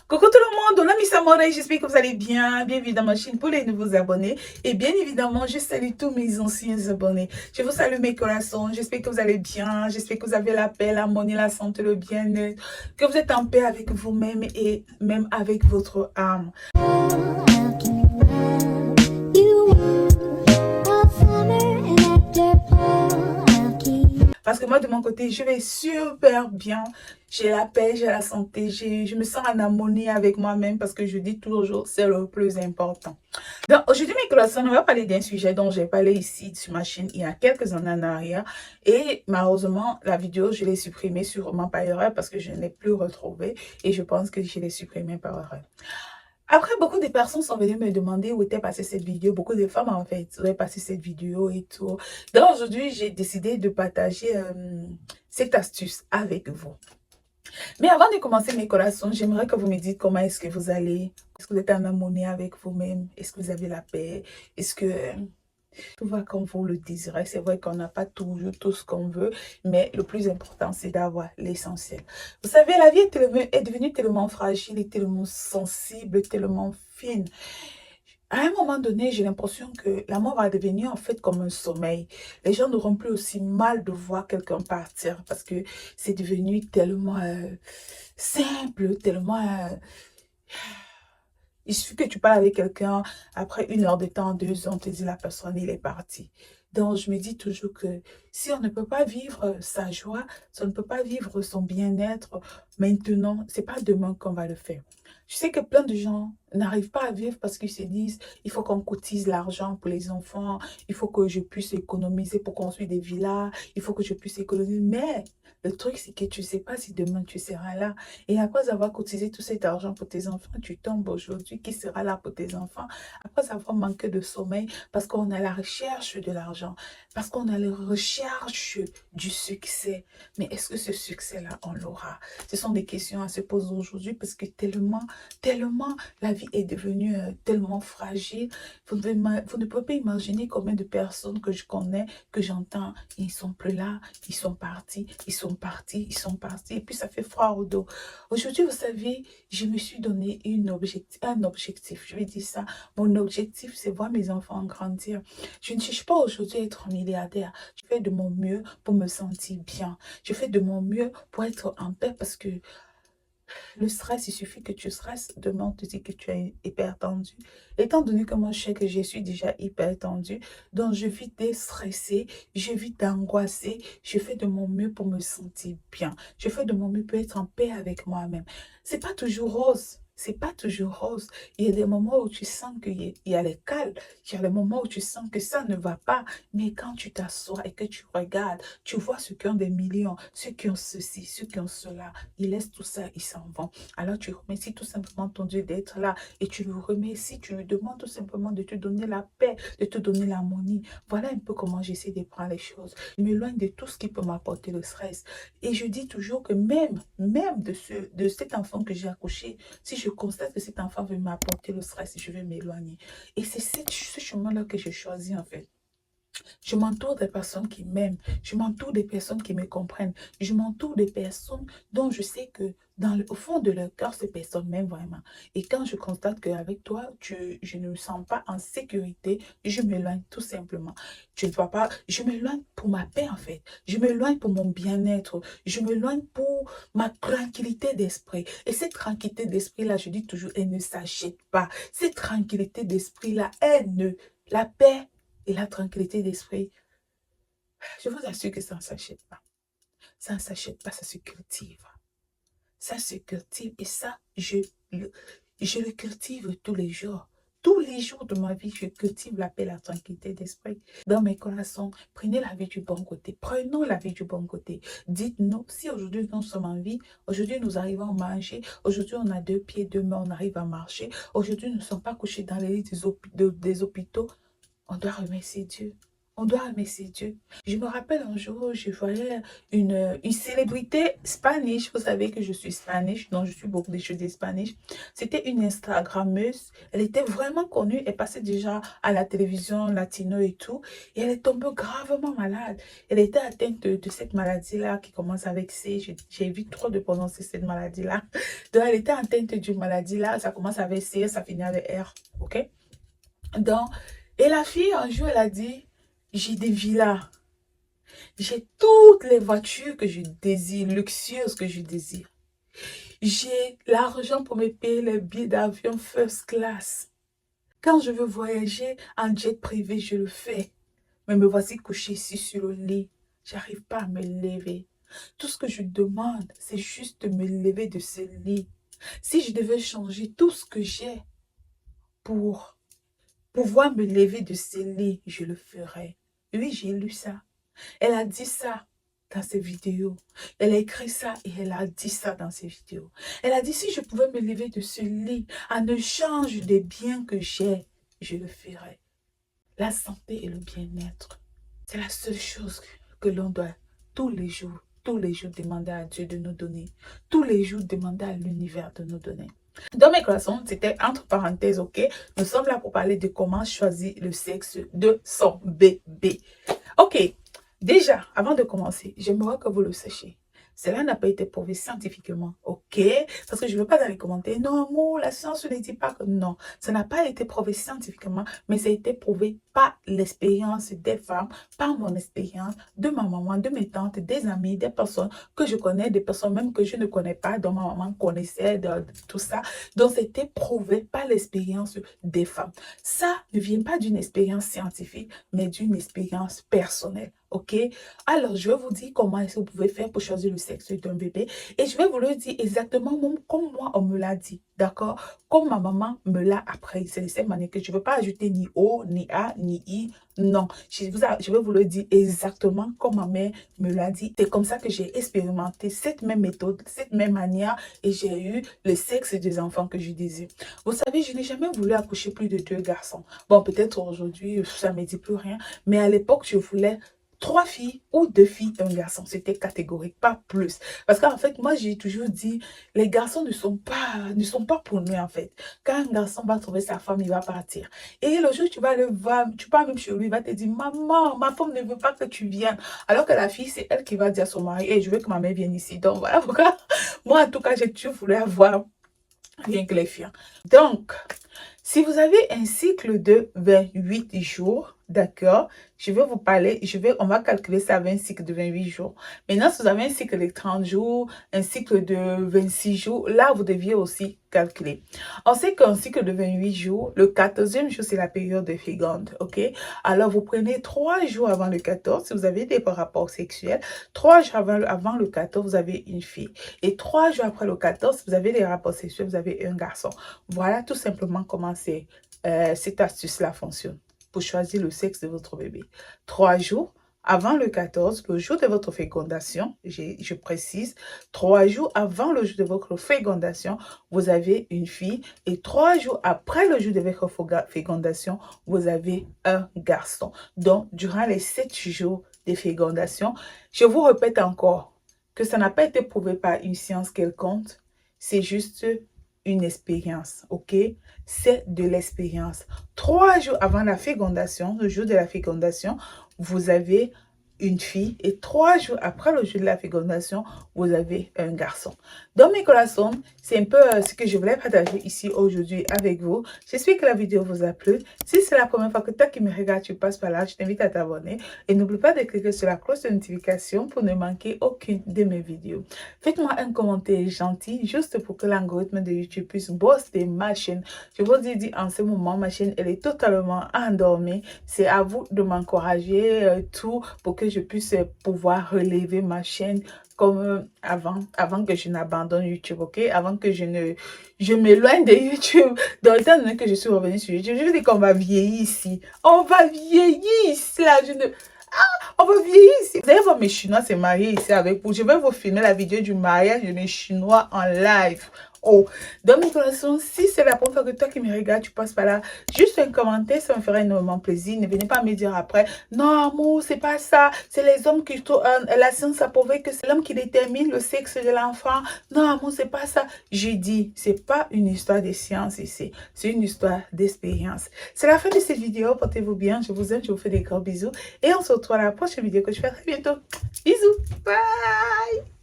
Coucou tout le monde, on a mis ça Morey, j'espère que vous allez bien. Bienvenue dans ma chaîne pour les nouveaux abonnés. Et bien évidemment, je salue tous mes anciens abonnés. Je vous salue mes coraçons, j'espère que vous allez bien. J'espère que vous avez la paix, l'harmonie, la santé, le bien-être. Que vous êtes en paix avec vous-même et même avec votre âme. Parce que moi, de mon côté, je vais super bien. J'ai la paix, j'ai la santé, je me sens en harmonie avec moi-même parce que je dis toujours, c'est le plus important. Donc, aujourd'hui, mes collations, on va parler d'un sujet dont j'ai parlé ici sur ma chaîne il y a quelques années en arrière. Et malheureusement, la vidéo, je l'ai supprimée sûrement par erreur parce que je ne l'ai plus retrouvée. Et je pense que je l'ai supprimée par erreur. Après, beaucoup de personnes sont venues me demander où était passée cette vidéo. Beaucoup de femmes, en fait, où est passée cette vidéo et tout. Donc, aujourd'hui, j'ai décidé de partager cette astuce avec vous. Mais avant de commencer mes collations, j'aimerais que vous me dites comment est-ce que vous allez. Est-ce que vous êtes en harmonie avec vous-même? Est-ce que vous avez la paix? Est-ce que tout va comme vous le désirez? C'est vrai qu'on n'a pas toujours tout ce qu'on veut, mais le plus important, c'est d'avoir l'essentiel. Vous savez, la vie est devenue tellement fragile et tellement sensible, tellement fine. À un moment donné, j'ai l'impression que la mort va devenir en fait comme un sommeil. Les gens n'auront plus aussi mal de voir quelqu'un partir parce que c'est devenu tellement simple, tellement... il suffit que tu parles avec quelqu'un, après 1 heure de temps, 2 ans, on te dit la personne, il est parti. Donc, je me dis toujours que si on ne peut pas vivre sa joie, si on ne peut pas vivre son bien-être maintenant, c'est pas demain qu'on va le faire. Je sais que plein de gens n'arrivent pas à vivre parce qu'ils se disent, il faut qu'on cotise l'argent pour les enfants, il faut que je puisse économiser pour construire des villas, il faut que je puisse économiser. Mais le truc, c'est que tu ne sais pas si demain tu seras là. Et après avoir cotisé tout cet argent pour tes enfants, tu tombes aujourd'hui. Qui sera là pour tes enfants? Après avoir manqué de sommeil, parce qu'on a la recherche de l'argent, parce qu'on a la recherche du succès. Mais est-ce que ce succès-là, on l'aura? Ce sont des questions à se poser aujourd'hui parce que tellement la vie est devenue tellement fragile. Vous ne pouvez pas imaginer combien de personnes que je connais, que j'entends, ils sont plus là, ils sont partis, ils sont partis, ils sont partis. Et puis ça fait froid au dos. Aujourd'hui, vous savez, je me suis donné un objectif. Je vais dire ça. Mon objectif, c'est voir mes enfants grandir. Je ne cherche pas aujourd'hui à être milliardaire. Je fais de mon mieux pour me sentir bien. Je fais de mon mieux pour être en paix parce que le stress, il suffit que tu stresses. Demain, on te dit que tu es hyper tendu. Étant donné que moi, je sais que je suis déjà hyper tendu, donc je vis déstressée, je vis d'angoisser. Je fais de mon mieux pour me sentir bien. Je fais de mon mieux pour être en paix avec moi-même. C'est pas toujours rose. C'est pas toujours rose. Il y a des moments où tu sens qu'il y a les cales. Il y a des moments où tu sens que ça ne va pas. Mais quand tu t'assois et que tu regardes, tu vois ceux qui ont des millions, ceux qui ont ceci, ceux qui ont cela. Ils laissent tout ça, ils s'en vont. Alors tu remercies tout simplement ton Dieu d'être là et tu le remercies, tu lui demandes tout simplement de te donner la paix, de te donner l'harmonie. Voilà un peu comment j'essaie de prendre les choses. Je m'éloigne de tout ce qui peut m'apporter le stress. Et je dis toujours que même de cet enfant que j'ai accouché, si je constate que cet enfant veut m'apporter le stress, je vais m'éloigner. Et c'est ce chemin-là que j'ai choisi en fait. Je m'entoure des personnes qui m'aiment. Je m'entoure des personnes qui me comprennent. Je m'entoure des personnes dont je sais que au fond de leur cœur, ces personnes m'aiment vraiment. Et quand je constate qu'avec toi, je ne me sens pas en sécurité, je m'éloigne tout simplement. Tu ne vois pas, je m'éloigne pour ma paix en fait. Je m'éloigne pour mon bien-être. Je m'éloigne pour ma tranquillité d'esprit. Et cette tranquillité d'esprit-là, je dis toujours, elle ne s'achète pas. Cette tranquillité d'esprit-là, la paix et la tranquillité d'esprit, je vous assure que ça ne s'achète pas. Ça ne s'achète pas, ça se cultive. Ça se cultive et ça, je le cultive tous les jours. Tous les jours de ma vie, je cultive la paix, la tranquillité d'esprit. Dans mes coraçons, prenez la vie du bon côté. Prenons la vie du bon côté. Dites-nous, si aujourd'hui nous sommes en vie, aujourd'hui nous arrivons à manger, aujourd'hui on a 2 pieds, 2 mains, on arrive à marcher, aujourd'hui nous ne sommes pas couchés dans les lits des hôpitaux, on doit remercier Dieu. On doit aimer ses dieux. Je me rappelle un jour, je voyais une célébrité spanish. Vous savez que je suis spanish, donc je suis beaucoup des choses d'espanish. C'était une Instagrammeuse. Elle était vraiment connue. Elle passait déjà à la télévision latino et tout. Et elle est tombée gravement malade. Elle était atteinte de cette maladie-là qui commence avec C. J'évite trop de prononcer cette maladie-là. Donc, elle était atteinte d'une maladie-là. Ça commence avec C, ça finit avec R. OK? Donc, et la fille, un jour, elle a dit, j'ai des villas. J'ai toutes les voitures que je désire, luxueuses que je désire. J'ai l'argent pour me payer les billets d'avion first class. Quand je veux voyager en jet privé, je le fais. Mais me voici couché ici sur le lit. J'arrive pas à me lever. Tout ce que je demande, c'est juste de me lever de ce lit. Si je devais changer tout ce que j'ai pour pouvoir me lever de ce lit, je le ferais. Oui, j'ai lu ça. Elle a dit ça dans ses vidéos. Elle a écrit ça et elle a dit ça dans ses vidéos. Elle a dit, si je pouvais me lever de ce lit en échange des biens que j'ai, je le ferais. La santé et le bien-être, c'est la seule chose que l'on doit tous les jours demander à Dieu de nous donner. Tous les jours demander à l'univers de nous donner. Dans mes croissants, c'était entre parenthèses, ok? Nous sommes là pour parler de comment choisir le sexe de son bébé. Ok, déjà, avant de commencer, j'aimerais que vous le sachiez. Cela n'a pas été prouvé scientifiquement, ok? Parce que je ne veux pas dans les commentaires, non, moi, la science ne dit pas que non. Ça n'a pas été prouvé scientifiquement, mais ça a été prouvé par l'expérience des femmes, par mon expérience, de ma maman, de mes tantes, des amis, des personnes que je connais, des personnes même que je ne connais pas, dont ma maman connaissait, de tout ça. Donc, c'était prouvé par l'expérience des femmes. Ça ne vient pas d'une expérience scientifique, mais d'une expérience personnelle. Ok, alors je vais vous dire comment est-ce que vous pouvez faire pour choisir le sexe d'un bébé et je vais vous le dire exactement comme moi on me l'a dit, d'accord, comme ma maman me l'a appris. C'est de cette manière que je ne veux pas ajouter ni O, ni A, ni I, non, je vais vous le dire exactement comme ma mère me l'a dit. C'est comme ça que j'ai expérimenté cette même méthode, cette même manière et j'ai eu le sexe des enfants que je désire. Vous savez, je n'ai jamais voulu accoucher plus de 2 garçons. Bon, peut-être aujourd'hui ça ne me dit plus rien, mais à l'époque je voulais 3 filles ou 2 filles, un garçon. C'était catégorique, pas plus. Parce qu'en fait, moi, j'ai toujours dit, les garçons ne sont pas pour nous, en fait. Quand un garçon va trouver sa femme, il va partir. Et le jour où tu vas le voir, tu pars même chez lui, il va te dire, maman, ma femme ne veut pas que tu viennes. Alors que la fille, c'est elle qui va dire à son mari, hey, je veux que ma mère vienne ici. Donc, voilà pourquoi, moi, en tout cas, j'ai toujours voulu avoir rien que les filles. Donc, si vous avez un cycle de 28 jours, d'accord, je vais vous parler, on va calculer ça avec un cycle de 28 jours. Maintenant, si vous avez un cycle de 30 jours, un cycle de 26 jours, là, vous deviez aussi calculer. On sait qu'un cycle de 28 jours, le 14e jour, c'est la période féconde, ok? Alors, vous prenez 3 jours avant le 14, si vous avez des rapports sexuels, 3 jours avant le 14, vous avez une fille. Et 3 jours après le 14, vous avez des rapports sexuels, vous avez un garçon. Voilà tout simplement comment cette astuce-là fonctionne pour choisir le sexe de votre bébé. 3 jours avant le 14, le jour de votre fécondation, je précise, 3 jours avant le jour de votre fécondation, vous avez une fille et 3 jours après le jour de votre fécondation, vous avez un garçon. Donc, durant les 7 jours de fécondation, je vous répète encore que ça n'a pas été prouvé par une science quelconque, c'est juste une expérience, ok? C'est de l'expérience. 3 jours avant la fécondation, le jour de la fécondation, vous avez une fille et 3 jours après le jour de la fécondation, vous avez un garçon. Dans mes collations, c'est un peu ce que je voulais partager ici aujourd'hui avec vous. J'espère que la vidéo vous a plu. Si c'est la première fois que toi qui me regardes, tu passes par là, je t'invite à t'abonner et n'oublie pas de cliquer sur la cloche de notification pour ne manquer aucune de mes vidéos. Faites-moi un commentaire gentil juste pour que l'algorithme de YouTube puisse booster ma chaîne. Je vous ai dit en ce moment, ma chaîne elle est totalement endormie. C'est à vous de m'encourager tout pour que je puisse pouvoir relever ma chaîne comme avant que je n'abandonne YouTube, ok? Avant que je m'éloigne de YouTube. Donc, étant donné que je suis revenue sur YouTube, je dis qu'on va vieillir ici. On va vieillir ici, là. On va vieillir ici. Vous allez voir mes Chinois s'est mariés ici avec vous. Je vais vous filmer la vidéo du mariage de mes Chinois en live. Oh, dans mes collations, si c'est la première fois que toi qui me regardes, tu passes par là, juste un commentaire, ça me ferait énormément plaisir. Ne venez pas me dire après, non, amour, c'est pas ça. C'est les hommes qui, la science a prouvé que c'est l'homme qui détermine le sexe de l'enfant. Non, amour, c'est pas ça. J'ai dit, c'est pas une histoire de science ici. C'est une histoire d'expérience. C'est la fin de cette vidéo. Portez-vous bien. Je vous aime. Je vous fais des gros bisous. Et on se retrouve à la prochaine vidéo que je ferai très bientôt. Bisous. Bye.